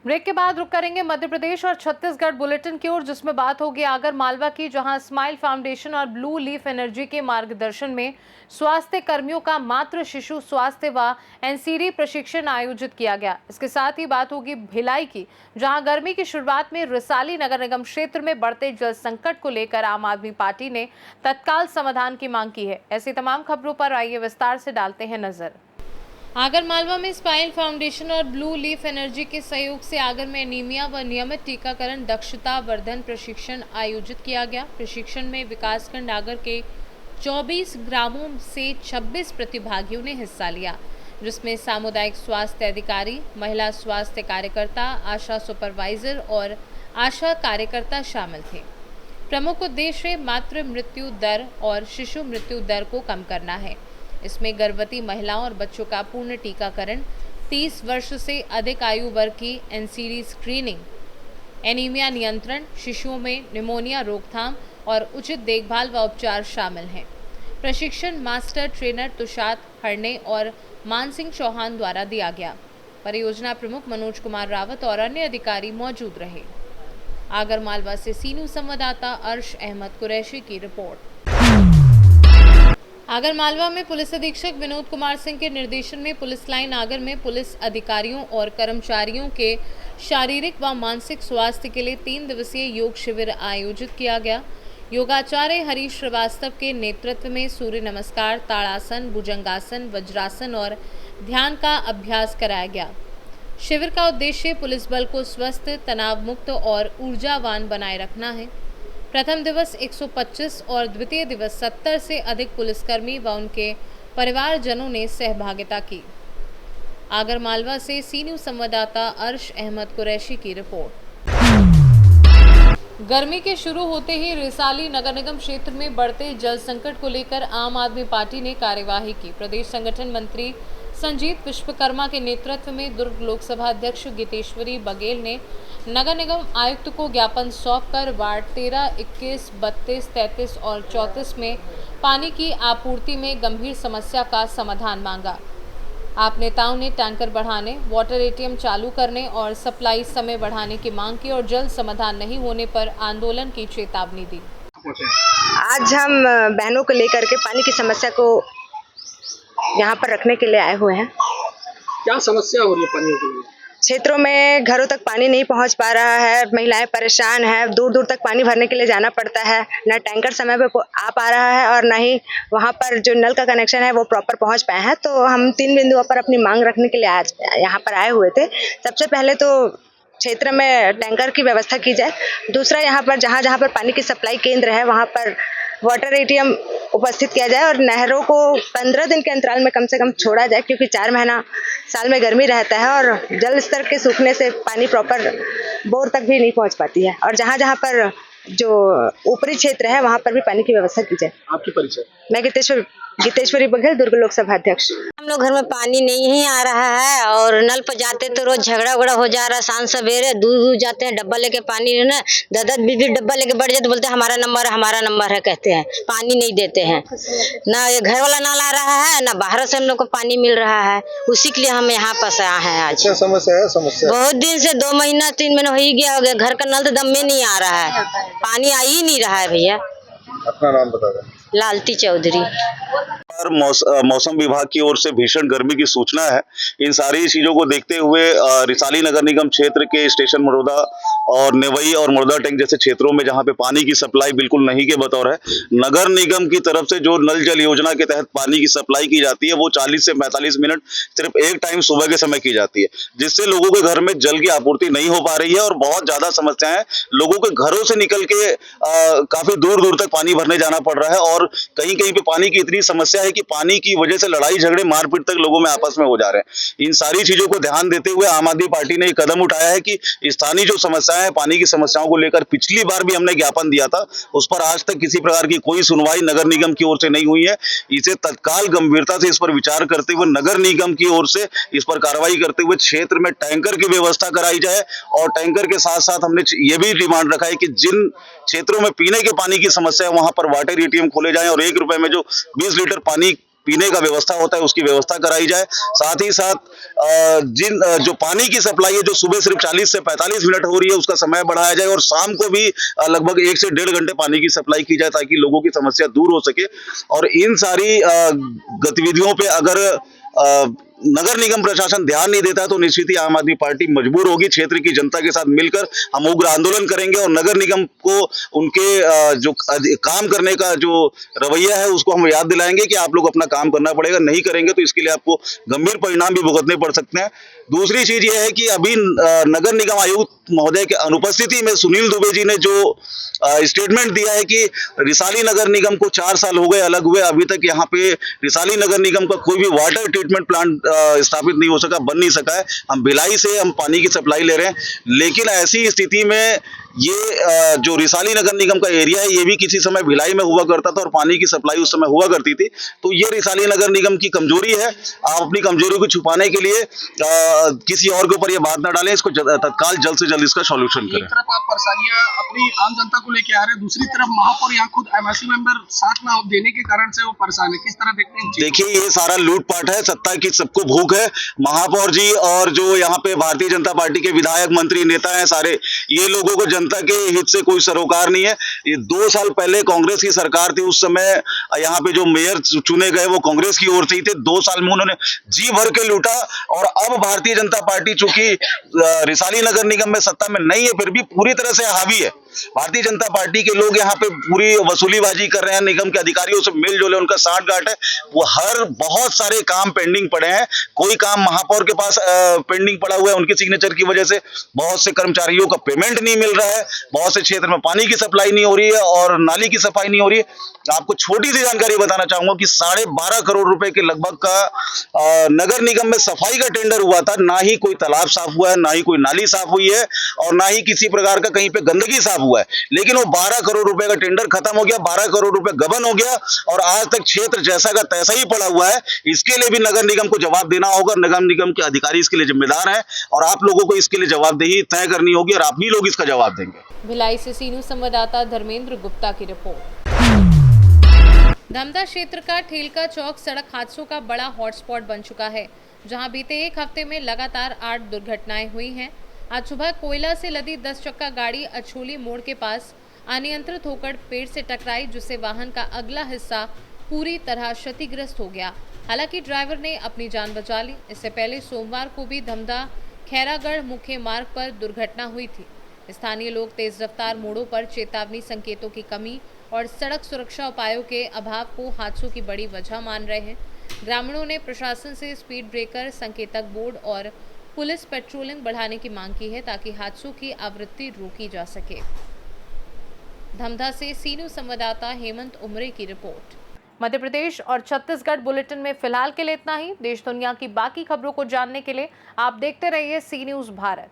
Break के बाद रुक करेंगे मध्य प्रदेश और छत्तीसगढ़ बुलेटिन की ओर, जिसमें बात होगी आगर मालवा की, जहां स्माइल फाउंडेशन और ब्लू लीफ एनर्जी के मार्गदर्शन में स्वास्थ्य कर्मियों का मातृ शिशु स्वास्थ्य व एनसीडी प्रशिक्षण आयोजित किया गया। इसके साथ ही बात होगी भिलाई की, जहां गर्मी की शुरुआत में रिसाली नगर निगम क्षेत्र में बढ़ते जल संकट को लेकर आम आदमी पार्टी ने तत्काल समाधान की मांग की है। ऐसी तमाम खबरों पर आइए विस्तार से डालते हैं नजर। आगर मालवा में स्माइल फाउंडेशन और ब्लू लीफ एनर्जी के सहयोग से आगर में एनीमिया व नियमित टीकाकरण दक्षता वर्धन प्रशिक्षण आयोजित किया गया। प्रशिक्षण में विकासखंड आगर के 24 ग्रामों से 26 प्रतिभागियों ने हिस्सा लिया, जिसमें सामुदायिक स्वास्थ्य अधिकारी, महिला स्वास्थ्य कार्यकर्ता, आशा सुपरवाइजर और आशा कार्यकर्ता शामिल थे। प्रमुख उद्देश्य मातृ मृत्यु दर और शिशु मृत्यु दर को कम करना है। इसमें गर्भवती महिलाओं और बच्चों का पूर्ण टीकाकरण, 30 वर्ष से अधिक आयु वर्ग की एनसीडी स्क्रीनिंग, एनीमिया नियंत्रण, शिशुओं में निमोनिया रोकथाम और उचित देखभाल व उपचार शामिल हैं। प्रशिक्षण मास्टर ट्रेनर तुषार हरणे और मानसिंह चौहान द्वारा दिया गया। परियोजना प्रमुख मनोज कुमार रावत और अन्य अधिकारी मौजूद रहे। आगर मालवा से सीनू संवाददाता अर्श अहमद कुरैशी की रिपोर्ट। आगर मालवा में पुलिस अधीक्षक विनोद कुमार सिंह के निर्देशन में पुलिस लाइन आगर में पुलिस अधिकारियों और कर्मचारियों के शारीरिक व मानसिक स्वास्थ्य के लिए 3 दिवसीय योग शिविर आयोजित किया गया। योगाचार्य हरीश श्रीवास्तव के नेतृत्व में सूर्य नमस्कार, ताड़ासन, भुजंगासन, वज्रासन और ध्यान का अभ्यास कराया गया। शिविर का उद्देश्य पुलिस बल को स्वस्थ, तनाव मुक्त और ऊर्जावान बनाए रखना है। प्रथम दिवस 125 और द्वितीय दिवस 70 से अधिक पुलिसकर्मी व उनके परिवारजनों ने सहभागिता की। आगर मालवा से सीनू संवाददाता अर्श अहमद कुरैशी की रिपोर्ट। गर्मी के शुरू होते ही रिसाली नगर निगम क्षेत्र में बढ़ते जल संकट को लेकर आम आदमी पार्टी ने कार्यवाही की। प्रदेश संगठन मंत्री संजीत विश्वकर्मा के नेतृत्व में दुर्ग लोकसभा अध्यक्ष गीतेश्वरी बघेल ने नगर निगम आयुक्त को ज्ञापन सौंपकर वार्ड 13, 21, 32, 33 और 34 में पानी की आपूर्ति में गंभीर समस्या का समाधान मांगा। आप नेताओं ने टैंकर बढ़ाने, वाटर एटीएम चालू करने और सप्लाई समय बढ़ाने की मांग की और जल्द समाधान नहीं होने पर आंदोलन की चेतावनी दी। आज हम बहनों को लेकर के पानी की समस्या को यहाँ पर रखने के लिए आए हुए हैं। क्या समस्या हो रही है पानी के लिए? क्षेत्रों में घरों तक पानी नहीं पहुँच पा रहा है, महिलाएं परेशान हैं, दूर दूर तक पानी भरने के लिए जाना पड़ता है। न टैंकर समय पे आ पा रहा है और न ही वहाँ पर जो नल का कनेक्शन है वो प्रॉपर पहुँच पाए हैं। तो हम 3 बिंदुओं पर अपनी मांग रखने के लिए आज यहाँ पर आए हुए थे। सबसे पहले तो क्षेत्र में टैंकर की व्यवस्था की जाए। दूसरा, यहाँ पर जहाँ जहाँ पर पानी की सप्लाई केंद्र है वहाँ पर वाटर एटीएम उपस्थित किया जाए और नहरों को 15 दिन के अंतराल में कम से कम छोड़ा जाए, क्योंकि 4 महीना साल में गर्मी रहता है और जल स्तर के सूखने से पानी प्रॉपर बोर तक भी नहीं पहुंच पाती है। और जहाँ जहाँ पर जो ऊपरी क्षेत्र है वहाँ पर भी पानी की व्यवस्था की जाए। आपकी परिचय? मैं गीतेश्वरी बघेल, दुर्ग लोकसभा अध्यक्ष। हम लोग घर में पानी नहीं आ रहा है और नल पर जाते तो रोज झगड़ा उगड़ा हो जा रहा है। शाम सवेरे दूर जाते हैं, डब्बा लेके पानी ना 10-10 20 डब्बा लेके बढ़ जाते, बोलते हमारा नंबर है कहते हैं, पानी नहीं देते हैं। ना ये घर वाला नल आ रहा है, ना बाहर से हम लोग को पानी मिल रहा है। उसी के लिए हम यहाँ पास आए हैं आज। क्या समस्या है? समस्या बहुत दिन से 2 महीना 3 महीना हो ही गया घर का नल तो दम में नहीं आ रहा है, पानी आ ही नहीं रहा है। भैया अपना नाम बता दें। लालती चौधरी। पर मौसम विभाग की ओर से भीषण गर्मी की सूचना है। इन सारी चीजों को देखते हुए रिसाली नगर निगम क्षेत्र के स्टेशन मरोदा और नेवई और मुर्दा टैंक जैसे क्षेत्रों में जहां पे पानी की सप्लाई बिल्कुल नहीं के बतौर है, नगर निगम की तरफ से जो नल जल योजना के तहत पानी की सप्लाई की जाती है वो 40 से 45 मिनट सिर्फ एक टाइम सुबह के समय की जाती है, जिससे लोगों के घर में जल की आपूर्ति नहीं हो पा रही है और बहुत ज्यादा समस्याएं, लोगों के घरों से निकल के काफी दूर दूर तक पानी भरने जाना पड़ रहा है और कहीं कहीं पे पानी की इतनी समस्या है कि पानी की वजह से लड़ाई झगड़े मारपीट तक लोगों में आपस में हो जा रहे हैं। इन सारी चीजों को ध्यान देते हुए आम आदमी पार्टी ने एक कदम उठाया है कि स्थानीय जो समस्याएं हैं, पानी की समस्याओं को लेकर पिछली बार भी हमने ज्ञापन दिया था, उस पर आज तक किसी प्रकार की कोई सुनवाई नगर निगम की ओर से नहीं हुई है। इसे तत्काल गंभीरता से इस पर विचार करते हुए नगर निगम की ओर से इस पर कार्रवाई करते हुए क्षेत्र में टैंकर की व्यवस्था कराई जाए और टैंकर के साथ साथ हमने ये भी डिमांड रखा है कि जिन क्षेत्रों में पीने के पानी की समस्या है वहां पर वाटर एटीएम खोले जाएं और 1 रुपए में जो 20 लीटर पानी पीने का व्यवस्था होता है उसकी व्यवस्था कराई जाए। साथ ही साथ जो पानी की सप्लाई है जो सुबह सिर्फ 40 से 45 मिनट हो रही है उसका समय बढ़ाया जाए और शाम को भी लगभग 1 से 1.5 घंटे पानी की सप्लाई की जाए ताकि लोगों की समस्या दूर हो सके। और इन सारी गतिविधियों पे अगर नगर निगम प्रशासन ध्यान नहीं देता तो निश्चित ही आम आदमी पार्टी मजबूर होगी क्षेत्र की जनता के साथ मिलकर हम उग्र आंदोलन करेंगे और नगर निगम को उनके जो काम करने का जो रवैया है उसको हम याद दिलाएंगे कि आप लोग अपना काम करना पड़ेगा, नहीं करेंगे तो इसके लिए आपको गंभीर परिणाम भी भुगतने पड़ सकते हैं। दूसरी चीज यह है कि अभी नगर निगम आयुक्त महोदय के अनुपस्थिति में सुनील दुबे जी ने जो स्टेटमेंट दिया है कि रिसाली नगर निगम को 4 साल हो गए अलग हुए, अभी तक यहाँ पे रिसाली नगर निगम का कोई भी वाटर ट्रीटमेंट प्लांट स्थापित नहीं हो सका, बन नहीं सका है। हम भिलाई से हम पानी की सप्लाई ले रहे हैं, लेकिन ऐसी स्थिति में ये जो रिसाली नगर निगम का एरिया है ये भी किसी समय भिलाई में हुआ करता था और पानी की सप्लाई उस समय हुआ करती थी। तो ये रिसाली नगर निगम की कमजोरी है। आप अपनी कमजोरी को छुपाने के लिए किसी और के ऊपर ये बात ना डालें, इसको तत्काल जल्द से जल्द इसका सॉल्यूशन करें। एक तरफ आप परेशानियां अपनी आम जनता को लेके आ रहे हैं, दूसरी तरफ महापौर यहाँ खुद एमआरसी मेंबर साथ ना देने के कारण से वो परेशान है, किस तरह देखते हैं? देखिए ये सारा लूटपाट है, सत्ता की सबको भूख है। महापौर जी और जो यहाँ पे भारतीय जनता पार्टी के विधायक मंत्री नेता हैं सारे, ये लोगों को जनता के हित से कोई सरोकार नहीं है। ये 2 साल पहले कांग्रेस की सरकार थी, उस समय यहाँ पे जो मेयर चुने गए वो कांग्रेस की ओर से ही थे। 2 साल में उन्होंने जी भर के लूटा और अब भारतीय जनता पार्टी चूंकि रिसाली नगर निगम में सत्ता में नहीं है फिर भी पूरी तरह से हावी है। भारतीय जनता पार्टी के लोग यहाँ पे पूरी वसूलीबाजी कर रहे हैं, निगम के अधिकारियों से मिलजुल है, उनका साठगांठ है। वो बहुत सारे काम पेंडिंग पड़े हैं, कोई काम महापौर के पास पेंडिंग पड़ा हुआ है, उनकी सिग्नेचर की वजह से बहुत से कर्मचारियों का पेमेंट नहीं मिल रहा है, बहुत से क्षेत्र में पानी की सप्लाई नहीं हो रही है और नाली की सफाई नहीं हो रही है। आपको छोटी सी जानकारी बताना चाहूंगा कि 12.5 करोड़ रुपए के लगभग का नगर निगम में सफाई का टेंडर हुआ था। ना ही कोई तालाब साफ हुआ है, ना ही कोई नाली साफ हुई है और ना ही किसी प्रकार का कहीं पे गंदगी साफ हुआ है। लेकिन वो 12 करोड़ रुपए का टेंडर खत्म हो गया, 12 करोड़ रुपए गबन हो गया और आज तक क्षेत्र जैसा का तैसा ही पड़ा हुआ है। इसके लिए भी नगर निगम को जवाब देना होगा। नगर निगम के अधिकारी इसके लिए जिम्मेदार हैं और आप लोगों को इसके लिए जवाबदेही तय करनी होगी और आप ही लोग इसका जवाब देंगे। भिलाई से सी न्यूज़ संवाददाता धर्मेंद्र गुप्ता की रिपोर्ट। धमधा क्षेत्र का ठेलका चौक सड़क हादसों का बड़ा हॉटस्पॉट बन चुका है, जहां बीते 1 हफ्ते में लगातार 8 दुर्घटनाएं हुई हैं। आज सुबह कोयला से लदी 10 चक्का गाड़ी अछोली मोड़ के पास अनियंत्रित होकर पेड़ से टकराई, जिससे वाहन का अगला हिस्सा पूरी तरह क्षतिग्रस्त हो गया। हालांकि ड्राइवर ने अपनी जान बचा ली। इससे पहले सोमवार को भी धमधा खैरागढ़ मुख्य मार्ग पर दुर्घटना हुई थी। स्थानीय लोग तेज रफ्तार मोड़ों पर चेतावनी संकेतों की कमी और सड़क सुरक्षा उपायों के अभाव को हादसों की बड़ी वजह मान रहे हैं। ग्रामीणों ने प्रशासन से स्पीड ब्रेकर, संकेतक बोर्ड और पुलिस पेट्रोलिंग बढ़ाने की मांग की है ताकि हादसों की आवृत्ति रोकी जा सके। धमधा से सी न्यूज़ संवाददाता हेमंत उमरे की रिपोर्ट। मध्य प्रदेश और छत्तीसगढ़ बुलेटिन में फिलहाल के लिए इतना ही। देश दुनिया की बाकी खबरों को जानने के लिए आप देखते रहिए सी न्यूज़ भारत।